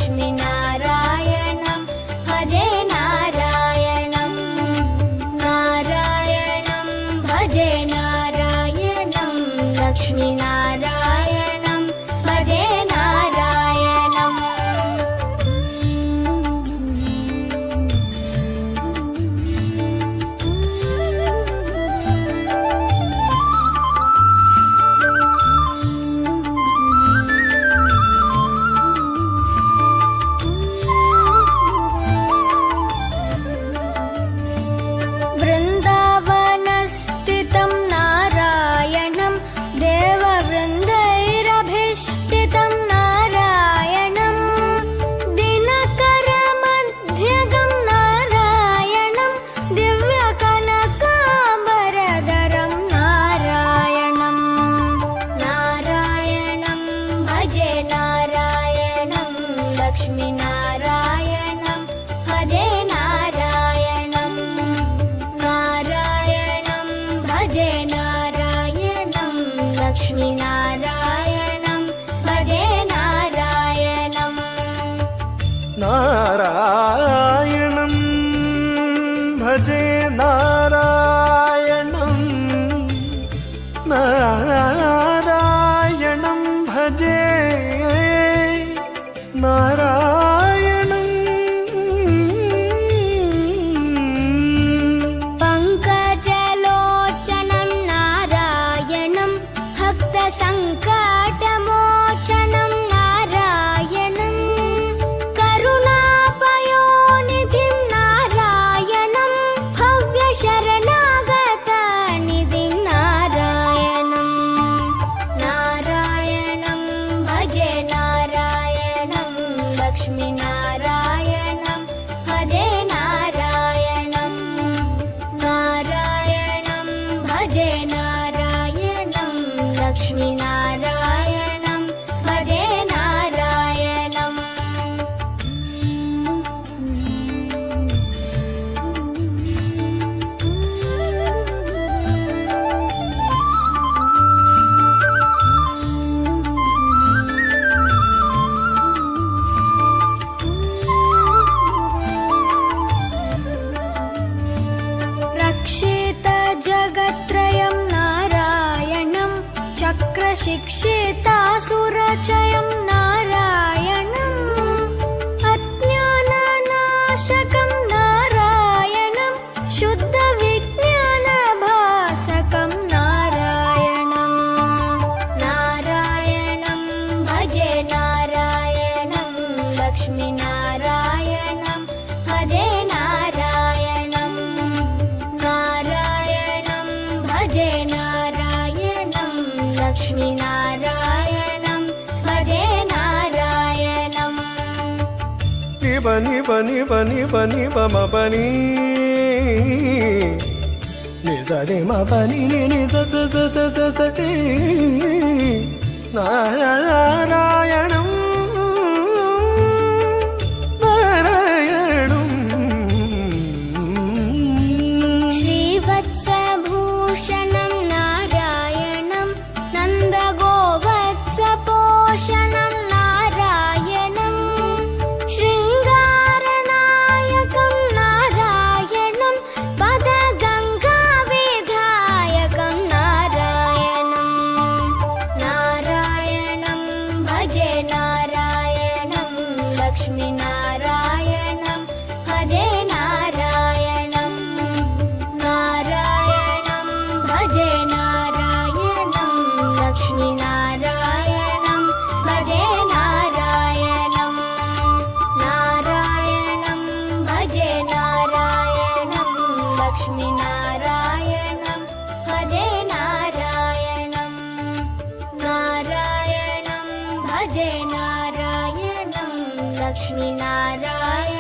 लक्ष्मीनारायणं भजे नारायणं नारायणं भजे नारायणं लक्ष्मीनारायणं भजे नारायणम् वृन्दावनस्थितं नारायणं देववृन्दैरभिष्टितं नारायणं दिनकरमध्यगं नारायणं दिव्यकनकाम्बरधरं नारायणं नारायणं भजे नारायणं लक्ष्मीनारायणं भजे नारायणं नारायणं भजे नारायणं लक्ष्मीनारायणं भजे नारायणम् नारायणं भजे नारायणं नारायणं भजे नारायणं पङ्कजलोचनं नारायणं भक्तसङ्कटमोचनं नारायणं करुणापयोनिधिं नारायणं भव्यशरणागतनिधिं नारायणं नारायणं भजे नारायणं लक्ष्मीनारायणं भजे नारायणं नारायणं भजे नारायणं लक्ष्मीनारायणं भजे नारायणम् रक्षितजगत्त्रयं नारायणं चक्रशिक्षितासुरचयं नारायणम् अज्ञाननाशकं नारायणं शुद्धविज्ञानभासकं नारायणं नारायणं भजे नारायणं लक्ष्मीनारायणं भजे नारायणं नारायणं भजे नारायणं लक्ष्मीनारायणं भजे नारायणम् निब निब निब निब निब मबनी निजरे मबनी नि द द द द द द दी नारायणं नारायणं श्रीवत्सभूषणं नारायणं नन्दगोवत्सपोषणं नारायणं शृङ्गारनायकं नारायणं पदगङ्गाविधायकं नारायणं नारायणं भजे नारायणं लक्ष्मीनारायणं भजे नारायणं नारायणं भजे नारायणं लक्ष्मीनारायणं भजे नारायणं नारायणं भजे नारायणं लक्ष्मीनारायणं भजे नारायणं नारायणं भजे नारायणं लक्ष्मीनारायणं